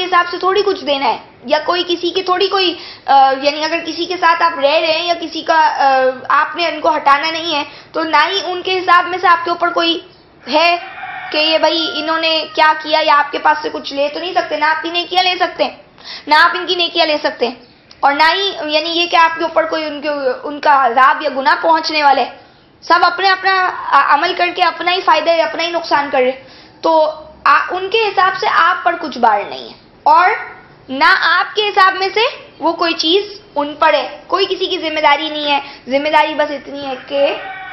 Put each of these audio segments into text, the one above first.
کے حساب سے تھوڑی کچھ دینا ہے، یا کوئی کسی کی تھوڑی کوئی یعنی اگر کسی کے ساتھ آپ رہ رہے ہیں یا کسی کا آپ نے ان کو ہٹانا نہیں ہے تو نہ ہی ان کے حساب میں سے آپ کے اوپر کوئی ہے کہ یہ بھائی انہوں نے کیا کیا، یا آپ کے پاس سے کچھ لے تو نہیں سکتے، نہ آپ کی نیکیاں لے سکتے ہیں، نہ آپ ان کی نیکیاں لے سکتے ہیں، اور نہ ہی یعنی یہ کہ آپ کے اوپر کوئی ان کا عذاب یا گناہ پہنچنے والے، سب اپنا عمل کر کے اپنا ہی فائدہ ہے، اپنا ہی نقصان کر رہے، تو ان کے حساب سے آپ پر کچھ بار نہیں ہے، اور نہ آپ کے حساب میں سے وہ کوئی چیز ان پر ہے، کوئی کسی کی ذمہ داری نہیں ہے، ذمہ داری بس اتنی ہے کہ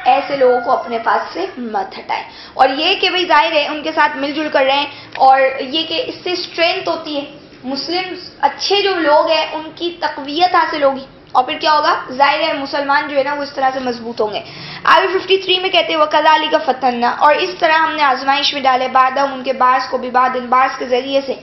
ایسے لوگوں کو اپنے پاس سے مت ہٹائیں، اور یہ کہ بھائی ظاہر ہے ان کے ساتھ مل جل کر رہیں، اور یہ کہ اس سے اسٹرینتھ ہوتی ہے، مسلم اچھے جو لوگ ہیں ان کی تقویت حاصل ہوگی، اور پھر کیا ہوگا، ظاہر ہے مسلمان جو ہے نا وہ اس طرح سے مضبوط ہوں گے۔ آیت 53 میں کہتے ہیں وَكَذَلِكَ فَتَنَّا، اور اس طرح ہم نے آزمائش میں ڈالے بعدہم ان کے بعض کو ببعض بعض کے ذریعے سے،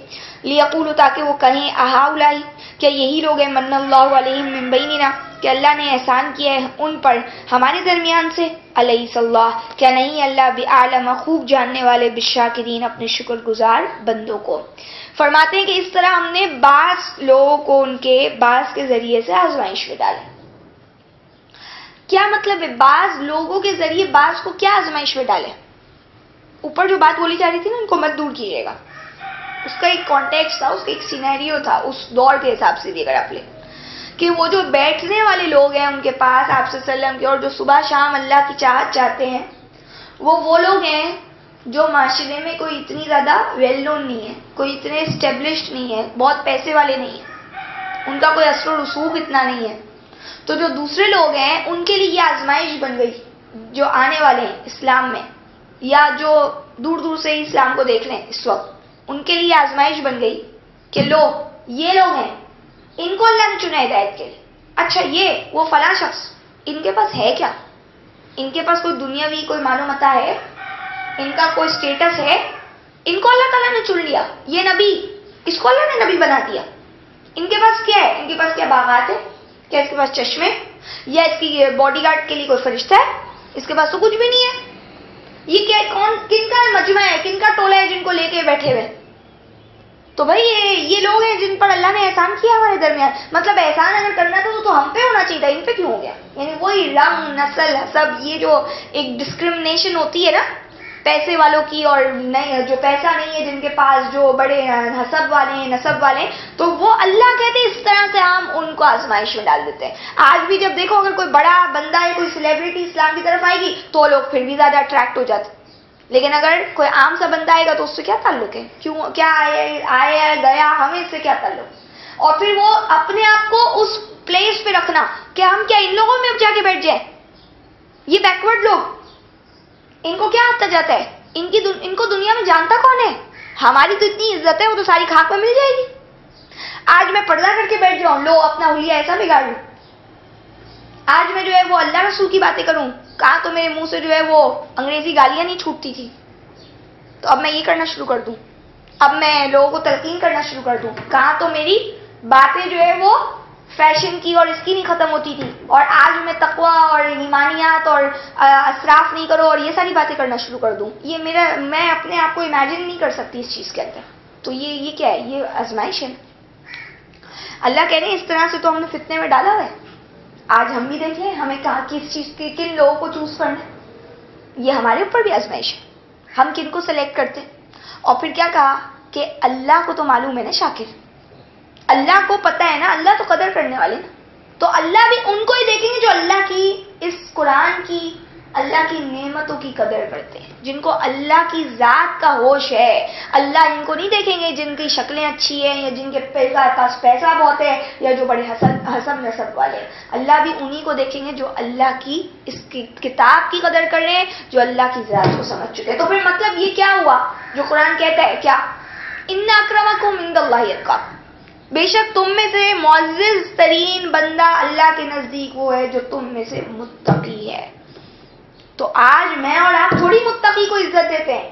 لیقولوا تاکہ وہ کہیں اہؤلاء کیا یہی لوگ ہیں من اللہ علیہم من بیننا کہ اللہ نے احسان کیا ہے ان پر ہمارے درمیان سے، الیس اللہ کیا نہیں اللہ بعلم خوب جاننے والے بالشاکرین اپنے شکر گزار بندوں کو۔ فرماتے ہیں کہ اس طرح ہم نے بعض لوگوں کو ان کے بعض کے ذریعے سے آزمائش میں ڈالے۔ کیا مطلب ہے بعض لوگوں کے ذریعے بعض کو کیا آزمائش میں ڈالے؟ اوپر جو بات بولی جا رہی تھی نا ان کو مت دور کیجیے گا، اس کا ایک کانٹیکسٹ تھا، اس کا ایک سینیریو تھا اس دور کے حساب سے بھی اگر آپ لیں کہ وہ جو بیٹھنے والے لوگ ہیں ان کے پاس آپ صلی اللہ علیہ وسلم کے، اور جو صبح شام اللہ کی چاہت چاہتے ہیں، وہ لوگ ہیں جو معاشرے میں کوئی اتنی زیادہ ویل نون نہیں ہے، کوئی اتنے اسٹیبلشڈ نہیں ہے، بہت پیسے والے نہیں ہیں، ان کا کوئی اثر و رسوخ اتنا نہیں ہے، تو جو دوسرے لوگ ہیں ان کے لیے یہ آزمائش بن گئی جو آنے والے ہیں اسلام میں، یا جو دور دور سے اسلام کو دیکھ رہے ہیں اس وقت، ان کے لیے آزمائش بن گئی کہ یہ لوگ ہیں، ان کو اللہ نے چنا ہدایت کے لیے، اچھا یہ وہ فلاں شخص ان کے پاس ہے کیا، ان کے پاس کوئی دنیاوی کوئی معلومات ہے، ان کا کوئی سٹیٹس ہے، ان کو اللہ تعالیٰ نے چن لیا، یہ نبی اس کو اللہ نے نبی بنا دیا، ان کے پاس کیا ہے، ان کے پاس کیا باغات ہے، کیا اس کے پاس چشمے، یا اس کی باڈی گارڈ کے لیے کوئی فرشتہ ہے، اس کے پاس تو کچھ بھی نہیں ہے، یہ کیا کن کا مجمع ہے، کن کا ٹولہ ہے جن کو لے کے بیٹھے ہوئے، تو بھائی یہ لوگ ہیں جن پر اللہ نے احسان کیا ہمارے درمیان، مطلب احسان اگر کرنا تھا تو ہم پہ ہونا چاہیے تھا، ان پہ کیوں ہو گیا، یعنی وہی رنگ نسل حسب، یہ جو ایک ڈسکریمنیشن ہوتی ہے نا پیسے والوں کی، اور نہیں جو پیسہ نہیں ہے جن کے پاس، جو بڑے حسب والے ہیں نسب والے ہیں، تو وہ اللہ کہتے ہیں اس طرح سے ہم ان کو آزمائش میں ڈال دیتے ہیں۔ آج بھی جب دیکھو اگر کوئی بڑا بندہ ہے، کوئی سیلیبریٹی اسلام کی طرف آئے گی تو لوگ پھر بھی زیادہ اٹریکٹ ہو جاتے، لیکن اگر کوئی عام سا بندہ آئے گا تو اس سے کیا تعلق ہے، کیوں کیا آیا گیا، ہمیں اس سے کیا تعلق، اور پھر وہ اپنے آپ کو اس پلیس پہ رکھنا کہ ہم کیا ان لوگوں میں اب جا کے بیٹھ جائیں، یہ بیکورڈ لوگ، ان کو کیا آتا جاتا ہے، ان کو دنیا میں جانتا کون ہے، ہماری تو اتنی عزت ہے وہ تو ساری خاک میں مل جائے گی، آج میں پردہ کر کے بیٹھ جاؤں، لو اپنا حلیہ ایسا بگاڑ لوں، آج میں جو ہے وہ اللہ رسول کی باتیں کروں، کہاں تو میرے منہ سے جو ہے وہ انگریزی گالیاں نہیں چھوٹتی تھی، تو اب میں یہ کرنا شروع کر دوں، اب میں لوگوں کو تلقین کرنا شروع کر دوں، کہاں تو میری باتیں جو ہے وہ فیشن کی اور اس کی نہیں ختم ہوتی تھی، اور آج میں تقوی اور ایمانیات اور اسراف نہیں کرو اور یہ ساری باتیں کرنا شروع کر دوں، یہ میں اپنے آپ کو امیجن نہیں کر سکتی اس چیز کے اندر، تو یہ کیا ہے، یہ آزمائش ہے۔ اللہ کہہ رہے ہیں اس طرح سے تو ہم نے فتنے میں ڈالا ہے، آج ہم بھی دیکھ لیں ہمیں کہاں کس چیز کے کن لوگوں کو چوز کرنا ہے، یہ ہمارے اوپر بھی آزمائش ہے، ہم کن کو سلیکٹ کرتے ہیں، اور پھر کیا کہا کہ اللہ کو تو معلوم ہے نا شاکر، اللہ کو پتا ہے نا، اللہ تو قدر کرنے والے نا، تو اللہ بھی ان کو ہی دیکھیں گے جو اللہ کی اس قرآن کی، اللہ کی نعمتوں کی قدر کرتے ہیں، جن کو اللہ کی ذات کا ہوش ہے، اللہ ان کو نہیں دیکھیں گے جن کی شکلیں اچھی ہیں یا جن کے پاس پیسہ بہت ہے یا جو بڑے حسب نسب والے ہیں، اللہ بھی انہی کو دیکھیں گے جو اللہ کی اس کتاب کی قدر کر رہے ہیں، جو اللہ کی ذات کو سمجھ چکے ہیں۔ تو پھر مطلب یہ کیا ہوا جو قرآن کہتا ہے، کیا ان اکرمکم عند اللہ اتقاکم، بے شک تم میں سے معزز ترین بندہ اللہ کے نزدیک وہ ہے جو تم میں سے متقی ہے۔ تو آج میں اور آپ تھوڑی متقی کو عزت دیتے ہیں،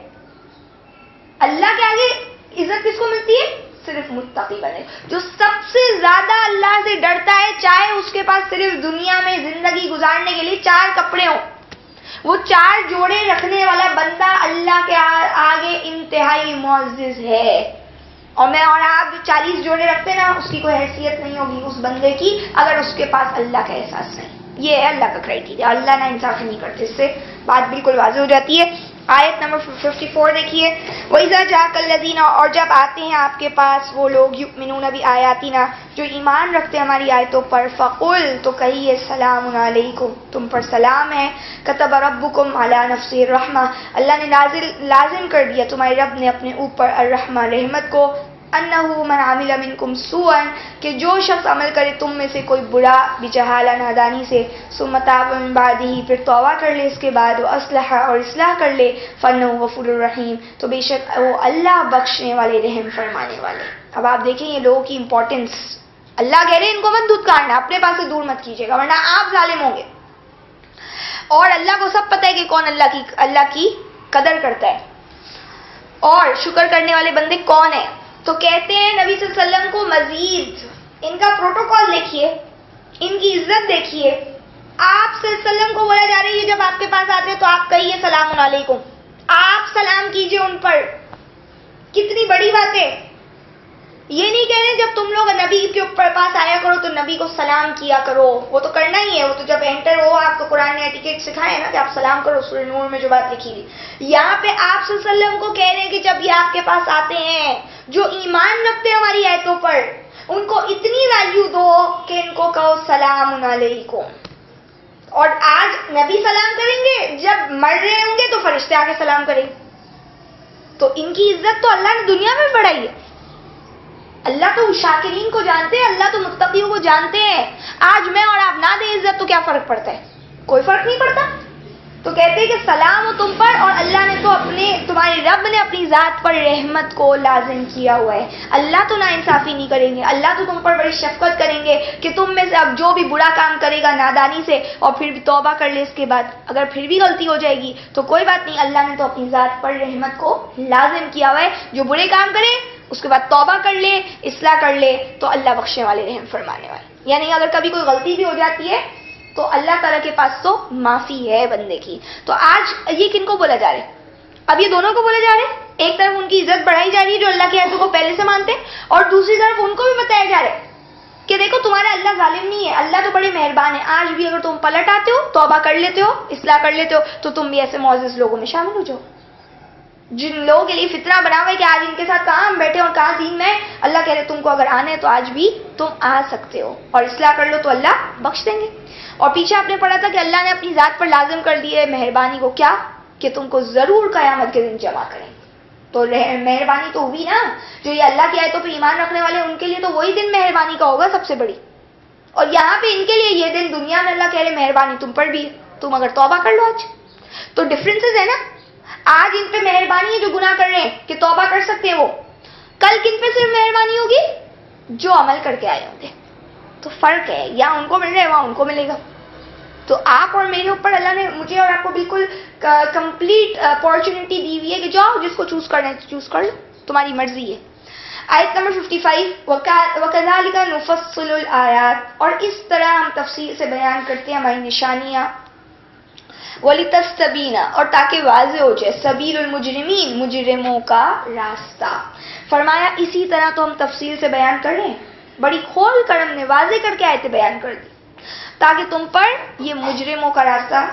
اللہ کے آگے عزت کس کو ملتی ہے؟ صرف متقی بنے، جو سب سے زیادہ اللہ سے ڈرتا ہے، چاہے اس کے پاس صرف دنیا میں زندگی گزارنے کے لیے 4 کپڑے ہوں، وہ 4 جوڑے رکھنے والا بندہ اللہ کے آگے انتہائی معزز ہے۔ اور میں اور آپ جو 40 جوڑے رکھتے ہیں نا، اس کی کوئی حیثیت نہیں ہوگی اس بندے کی اگر اس کے پاس اللہ کا احساس نہیں. یہ ہے اللہ کا کرائٹیریا. اللہ نا انصافی نہیں کرتے. اس سے بات بالکل واضح ہو جاتی ہے. آیت نمبر 54 دیکھیے. وَإِذَا جَاءَكَ الَّذِينَ، اور جب آتے ہیں آپ کے پاس وہ لوگ یؤمنون بِآیاتِنَا، جو ایمان رکھتے ہیں ہماری آیتوں پر، فَقُلْ، تو کہیے سلام علیکم، تم پر سلام ہے. كَتَبَ رَبُّكُمْ عَلَى نَفْسِهِ الرَّحْمَةَ، اللہ نے لازم کر دیا تمہارے رب نے اپنے اوپر الرحمہ، رحمت کو. انہ من عمل منکم سوءا، کہ جو شخص عمل کرے تم میں سے کوئی برا بجہالہ، نادانی سے، ثم تاب من بعدہ، پھر توبہ کر لے اس کے بعد، واصلح، اور اصلاح کر لے، فانہ غفور الرحیم، تو بے شک وہ اللہ بخشنے والے، رحم فرمانے والے. اب آپ دیکھیں یہ لوگوں کی امپورٹنس. اللہ کہہ رہے ہیں ان کو مت دودھ کاٹنا، اپنے پاس سے دور مت کیجیے گا ورنہ آپ ظالم ہوں گے. اور اللہ کو سب پتہ ہے کہ کون اللہ کی قدر کرتا ہے اور شکر کرنے والے بندے کون ہیں. تو کہتے ہیں نبی صلی اللہ علیہ وسلم کو مزید ان کا پروٹوکول دیکھیے، ان کی عزت دیکھیے. آپ صلی اللہ علیہ وسلم کو بولا جا رہا ہے جب آپ کے پاس آتے ہیں تو آپ کہیے سلام علیکم، آپ سلام کیجئے ان پر. کتنی بڑی بات ہے. یہ نہیں کہہ رہے جب تم لوگ نبی کے اوپر پاس آیا کرو تو نبی کو سلام کیا کرو، وہ تو کرنا ہی ہے، وہ تو جب انٹر ہو آپ کو قرآن نے ایٹیکیٹ سکھایا نا کہ آپ سلام کرو، سورہ نور میں جو بات لکھی تھی. یہاں پہ آپ صلی اللہ علیہ وسلم کو کہہ رہے ہیں کہ جب یہ آپ کے پاس آتے ہیں جو ایمان رکھتے ہیں ہماری آیتوں پر، ان کو اتنی ویلیو دو کہ ان کو کہو سلام علیکم. اور آج نبی سلام کریں گے، جب مر رہے ہوں گے تو فرشتے آ کے سلام کریں گے. تو ان کی عزت تو اللہ نے دنیا میں بڑھائی ہے. اللہ تو شاکرین کو جانتے ہیں، اللہ تو متقیوں کو جانتے ہیں. آج میں اور آپ نہ دیں عزت تو کیا فرق پڑتا ہے؟ کوئی فرق نہیں پڑتا. تو کہتے ہیں کہ سلام ہو تم پر، اور اللہ نے تو تمہارے رب نے اپنی ذات پر رحمت کو لازم کیا ہوا ہے. اللہ تو نا انصافی نہیں کریں گے، اللہ تو تم پر بڑی شفقت کریں گے کہ تم میں سے اب جو بھی برا کام کرے گا نادانی سے اور پھر بھی توبہ کر لے اس کے بعد، اگر پھر بھی غلطی ہو جائے گی تو کوئی بات نہیں، اللہ نے تو اپنی ذات پر رحمت کو لازم کیا ہوا ہے. جو برے کام کرے اس کے بعد توبہ کر لے، اصلاح کر لے تو اللہ بخشنے والے، رحم فرمانے والے. یعنی اگر کبھی کوئی غلطی بھی ہو جاتی ہے تو اللہ تعالیٰ کے پاس تو معافی ہے بندے کی. تو آج یہ کن کو بولا جا رہا ہے؟ اب یہ دونوں کو بولا جا رہا ہے. ایک طرف ان کی عزت بڑھائی جا رہی ہے جو اللہ کی آیتوں کو پہلے سے مانتے ہیں، اور دوسری طرف ان کو بھی بتایا جا رہا ہے کہ دیکھو تمہارا اللہ ظالم نہیں ہے، اللہ تو بڑے مہربان ہے. آج بھی اگر تم پلٹ آتے ہو، توبہ کر لیتے ہو، اصلاح کر لیتے ہو تو تم بھی ایسے معزز لوگوں میں شامل ہو جاؤ جن لوگوں کے لیے فتنہ بنا ہوا ہے کہ آج ان کے ساتھ کہاں ہم بیٹھے اور کہاں دین میں. اللہ کہہ رہے تم کو اگر آنا ہے تو آج بھی تم آ سکتے ہو، اور اصلاح کر لو تو اللہ بخش دیں گے. اور پیچھے آپ نے پڑھا تھا کہ اللہ نے اپنی ذات پر لازم کر دی ہے مہربانی کو، کیا کہ تم کو ضرور قیامت کے دن جمع کریں. تو مہربانی تو ہوئی نا، جو یہ اللہ کی آیتوں پہ ایمان رکھنے والے ان کے لیے تو وہی دن مہربانی کا ہوگا سب سے بڑی. اور یہاں پہ ان کے لیے یہ دن دنیا میں اللہ کہہ رہے مہربانی تم پر بھی، تم اگر توبہ کر لو آج. تو ڈفرینسز ہے نا. آج ان پہ مہربانی ہے جو گناہ کر رہے ہیں کہ توبہ کر سکتے ہیں وہ. کل کن پہ صرف مہربانی ہوگی؟ جو عمل کر کے آئے ہوں گے. تو فرق ہے، یا ان کو مل رہا ہے وہاں ان کو ملے گا. تو آپ اور میرے اوپر اللہ نے مجھے اور آپ کو بالکل کمپلیٹ اپارچونٹی دی ہوئی ہے کہ جاؤ جس کو چوز کرنا ہے چوز کر لو، تمہاری مرضی ہے. آیت نمبر 55 وَكَذَلِكَ نُفَصِّلُ الْآيَاتِ، اور اس طرح ہم تفصیل سے بیان کرتے ہیں ہماری نشانیاں. وَلِتَسْتَبِينَ، اور تاکہ واضح ہو جائے، سبیل المجرمین، مجرموں کا راستہ. فرمایا اسی طرح تو ہم تفصیل سے بیان کر رہے ہیں، بڑی کھول کر ہم نے واضح کر کے آیتیں بیان کر دی تاکہ تم پر یہ مجرموں کا راستہ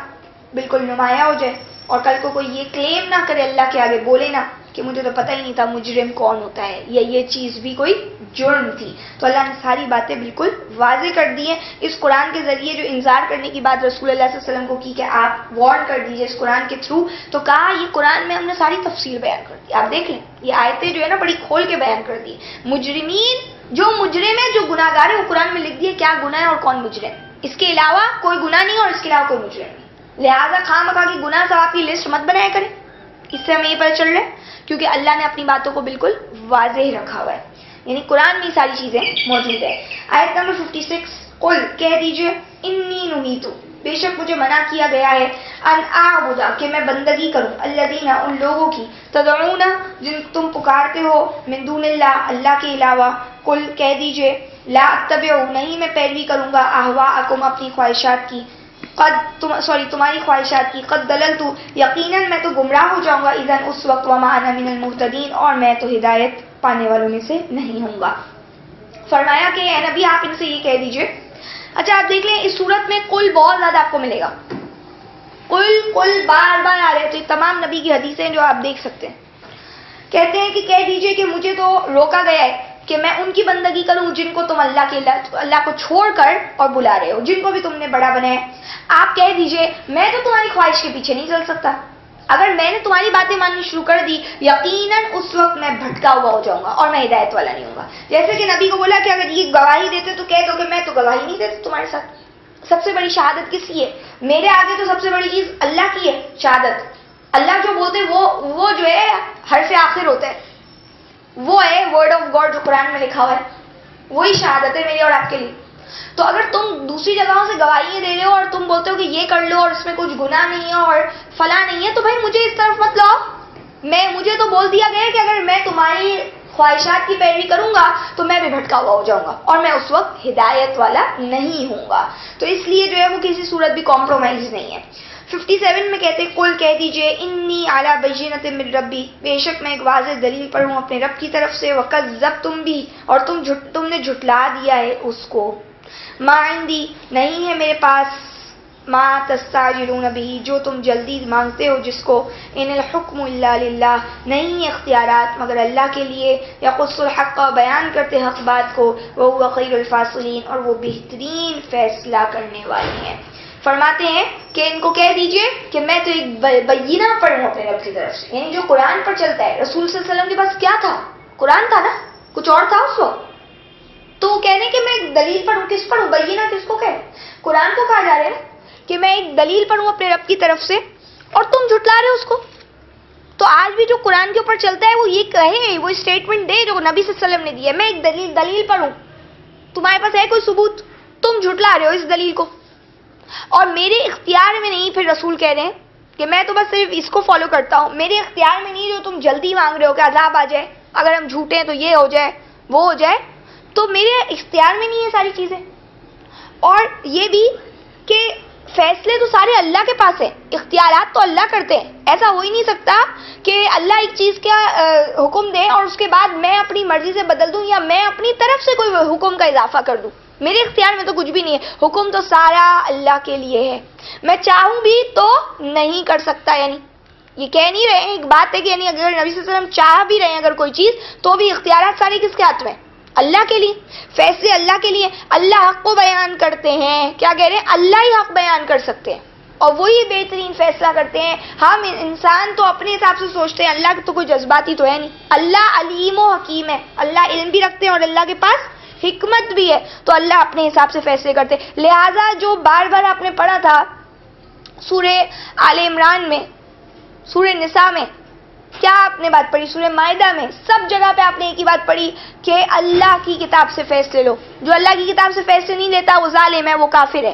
بالکل نمایاں ہو جائے، اور کل کو کوئی یہ کلیم نہ کرے اللہ کے آگے، بولے نا کہ مجھے تو پتہ ہی نہیں تھا مجرم کون ہوتا ہے، یا یہ چیز بھی کوئی جرم تھی. تو اللہ نے ساری باتیں بالکل واضح کر دی ہیں. اس قرآن کے ذریعے جو انذار کرنے کی بات رسول اللہ صلی اللہ علیہ وسلم کو کی کہ آپ وارن کر دیجئے اس قرآن کے تھرو، تو کہا یہ قرآن میں ہم نے ساری تفصیل بیان کر دی. آپ دیکھ لیں یہ آیتیں جو ہے نا بڑی کھول کے بیان کر دی. مجرمین، جو مجرم ہے، جو گناہ گار ہے، وہ قرآن میں لکھ دیے کیا گناہ ہے اور کون مجرم. اس کے علاوہ کوئی گناہ نہیں اور اس کے علاوہ کوئی مجرم نہیں. لہٰذا خواہ مخواہ کی گناہ ثواب کی لسٹ مت بنایا کریں. اس سے ہمیں یہ پتہ چل رہا ہے کیونکہ اللہ نے اپنی باتوں کو بالکل واضح رکھا ہوا ہے، یعنی قرآن میں ساری چیزیں موجود ہیں. آیت نمبر 56 قل، کہہ دیجئے انی نہیت، بے شک مجھے منع کیا گیا ہے، ان اعبد، کہ میں بندگی کروں، الذین، ان لوگوں کی، تدعون، جن تم پکارتے ہو، من دون اللہ، اللہ کے علاوہ. قل، کہہ دیجئے، لا اتبع، نہیں میں پیروی کروں گا، اہواءکم، اپنی خواہشات کی، تمہاری خواہشات کی، قد دللت، یقیناً میں تو گمراہ ہو جاؤں گا، اذن اس وقت، وما انا من المہتدین، اور میں تو ہدایت پانے والوں میں سے نہیں ہوں گا. فرمایا کہ اے نبی آپ ان سے یہ کہہ دیجئے. اچھا آپ دیکھ لیں اس صورت میں کل بہت زیادہ آپ کو ملے گا. کل بار بار آ رہے ہیں. تو یہ تمام نبی کی حدیثیں جو آپ دیکھ سکتے ہیں. کہتے ہیں کہ کہہ دیجئے کہ مجھے تو روکا گیا ہے کہ میں ان کی بندگی کروں جن کو تم اللہ کو چھوڑ کر اور بلا رہے ہو, جن کو بھی تم نے بڑا بنایا. آپ کہہ دیجئے میں تو تمہاری خواہش کے پیچھے نہیں چل سکتا. اگر میں نے تمہاری باتیں ماننی شروع کر دی یقیناً اس وقت میں بھٹکا ہوا ہو جاؤں گا اور میں ہدایت والا نہیں ہوں گا. جیسے کہ نبی کو بولا کہ اگر یہ گواہی دیتے تو کہہ دو کہ میں تو گواہی نہیں دیتا تمہارے ساتھ. سب سے بڑی شہادت کس کی ہے؟ میرے آگے تو سب سے بڑی چیز اللہ کی ہے شہادت. اللہ جو بولتے وہ جو ہے حرف آخر ہوتا ہے, وہ ہے ورڈ آف گاڈ جو قرآن میں لکھا ہوا ہے, وہی شہادت ہے میری اور آپ کے لیے. تو اگر تم دوسری جگہوں سے گواہیاں دے رہے ہو اور تم بولتے ہو کہ یہ کر لو اور اس میں کچھ گناہ نہیں ہے اور فلاں نہیں ہے, تو بھائی مجھے اس طرف مت لاؤ. مجھے تو بول دیا گیا کہ اگر میں تمہاری خواہشات کی پیروی کروں گا تو میں بھی بھٹکا ہوا ہو جاؤں گا اور میں اس وقت ہدایت والا نہیں ہوں گا. تو اس لیے جو ہے وہ کسی صورت بھی کمپرومائز نہیں ہے. 57 میں کہتے ہیں قل کہہ دیجئے انی علی بینۃ من ربی, بے شک میں ایک واضح دلیل پر ہوں اپنے رب کی طرف سے, وکذبتم بھی اور تم نے جھٹلا دیا ہے اس کو. ما عندی نہیں ہے میرے پاس, ما تستعجلون بھی جو تم جلدی مانگتے ہو جس کو, ان الحکم الا للہ نہیں اختیارات مگر اللہ کے لیے, یقص الحق بیان کرتے حق بات کو, وہو خیر الفاصلین اور وہ بہترین فیصلہ کرنے والے ہیں. فرماتے ہیں کہ ان کو کہہ دیجئے کہ میں تو ایک بینہ پر ہوں اپنے رب کی طرف سے, یعنی جو قرآن پر چلتا ہے. رسول صلی اللہ علیہ وسلم کے پاس کیا تھا؟ قرآن تھا نا, کچھ اور تھا اس وقت. تو کہنے کہ میں ایک دلیل پر ہوں. کس پر ہوں؟ بینہ کس کو کہے؟ قرآن کو کہا جا رہا ہے کہ میں ایک دلیل پر ہوں اپنے رب کی طرف سے اور تم جھٹلا رہے ہو اس کو. تو آج بھی جو قرآن کے اوپر چلتا ہے وہ یہ کہے, وہ اسٹیٹمنٹ دے جو نبی صلی اللہ علیہ وسلم نے دی ہے, میں ایک دلیل پر ہوں, تمہارے پاس ہے کوئی ثبوت, تم جھٹلا رہے ہو اس دلیل کو اور میرے اختیار میں نہیں. پھر رسول کہہ رہے ہیں کہ میں تو بس صرف اس کو فالو کرتا ہوں, میرے اختیار میں نہیں جو تم جلدی مانگ رہے ہو کہ عذاب آ جائے, اگر ہم جھوٹے ہیں تو یہ ہو جائے وہ ہو جائے, تو میرے اختیار میں نہیں ہے ساری چیزیں. اور یہ بھی کہ فیصلے تو سارے اللہ کے پاس ہیں, اختیارات تو اللہ کرتے ہیں. ایسا ہو ہی نہیں سکتا کہ اللہ ایک چیز کا حکم دے اور اس کے بعد میں اپنی مرضی سے بدل دوں یا میں اپنی طرف سے کوئی حکم کا اضافہ کر دوں. میرے اختیار میں تو کچھ بھی نہیں ہے, حکم تو سارا اللہ کے لیے ہے. میں چاہوں بھی تو نہیں کر سکتا. یعنی یہ کہہ نہیں رہے ہیں, ایک بات ہے کہ یعنی اگر نبی صلی اللہ علیہ وسلم چاہ بھی رہے ہیں اگر کوئی چیز, تو بھی اختیارات سارے کس کے ہاتھ میں؟ اللہ کے لیے. فیصلے اللہ کے لیے. اللہ حق کو بیان کرتے ہیں. کیا کہہ رہے ہیں؟ اللہ ہی حق بیان کر سکتے ہیں اور وہی بہترین فیصلہ کرتے ہیں. ہم انسان تو اپنے حساب سے سوچتے ہیں, اللہ تو کوئی جذباتی تو ہے نہیں. اللہ علیم و حکیم ہے, اللہ علم بھی رکھتے ہیں اور اللہ کے پاس حکمت بھی ہے, تو اللہ اپنے حساب سے فیصلے کرتے. لہٰذا جو بار بار آپ نے پڑھا تھا سورہ آل عمران میں, سورہ نساء میں, کیا آپ نے بات پڑھی؟ سورہ مائدہ میں, سب جگہ پہ آپ نے ایک ہی بات پڑھی کہ اللہ کی کتاب سے فیصلے لو. جو اللہ کی کتاب سے فیصلے نہیں لیتا وہ ظالم ہے, وہ کافر ہے.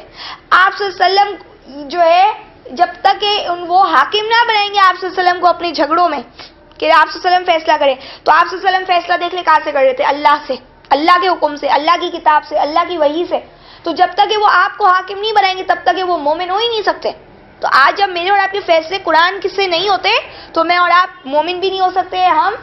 آپ صلی اللہ علیہ وسلم جو ہے جب تک کہ وہ حاکم نہ بنائیں گے آپ صلی اللہ علیہ وسلم کو اپنے جھگڑوں میں کہ آپ صلی اللہ علیہ وسلم فیصلہ کریں, تو آپ صلی اللہ علیہ وسلم فیصلہ دیکھ لیں کہاں سے کر رہے تھے؟ اللہ سے, اللہ کے حکم سے, اللہ کی کتاب سے, اللہ کی وحی سے. تو جب تک کہ وہ آپ کو حاکم نہیں بنائیں گے تب تک کہ وہ مومن ہو ہی نہیں سکتے. تو آج جب میرے اور آپ کے فیصلے قرآن سے نہیں ہوتے تو میں اور آپ مومن بھی نہیں ہو سکتے, ہم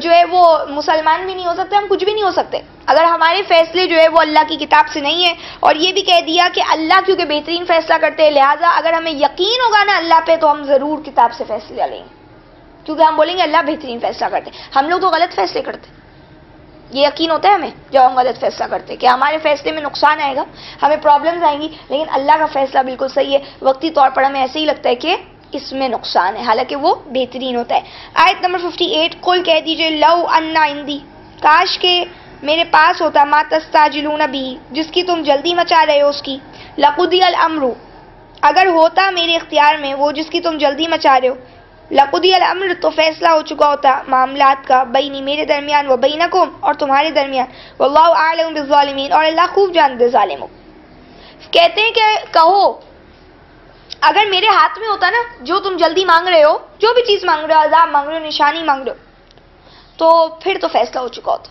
جو ہے وہ مسلمان بھی نہیں ہو سکتے, ہم کچھ بھی نہیں ہو سکتے اگر ہمارے فیصلے جو ہے وہ اللہ کی کتاب سے نہیں ہے. اور یہ بھی کہہ دیا کہ اللہ کیونکہ بہترین فیصلہ کرتے ہیں, لہٰذا اگر ہمیں یقین ہوگا نا اللہ پہ تو ہم ضرور کتاب سے فیصلہ لیں گے, کیونکہ ہم بولیں گے اللہ بہترین فیصلہ کرتے ہیں. ہم لوگ تو غلط فیصلے کرتے ہیں, یہ یقین ہوتا ہے ہمیں جب ہم غلط فیصلہ کرتے ہیں کہ ہمارے فیصلے میں نقصان آئے گا, ہمیں پرابلمز آئیں گی, لیکن اللہ کا فیصلہ بالکل صحیح ہے. وقتی طور پر ہمیں ایسے ہی لگتا ہے کہ اس میں نقصان ہے, حالانکہ وہ بہترین ہوتا ہے. آیت نمبر 58, قل کہہ دیجئے لو ان عندی, کاش کہ میرے پاس ہوتا, ما تستعجلون بھی جس کی تم جلدی مچا رہے ہو اس کی, لقضی الامر اگر ہوتا میرے اختیار میں وہ جس کی تم جلدی مچا رہے ہو, لقضی الامر تو فیصلہ ہو چکا ہوتا معاملات کا, بینی میرے درمیان, و بینکم اور تمہارے درمیان, واللہ اعلم بالظالمین اور اللہ خوب جانتے ظالموں. کہتے ہیں کہ کہو اگر میرے ہاتھ میں ہوتا نا جو تم جلدی مانگ رہے ہو, جو بھی چیز مانگ رہے ہو, عذاب مانگ رہے ہو, نشانی مانگ رہے ہو, تو پھر تو فیصلہ ہو چکا ہوتا.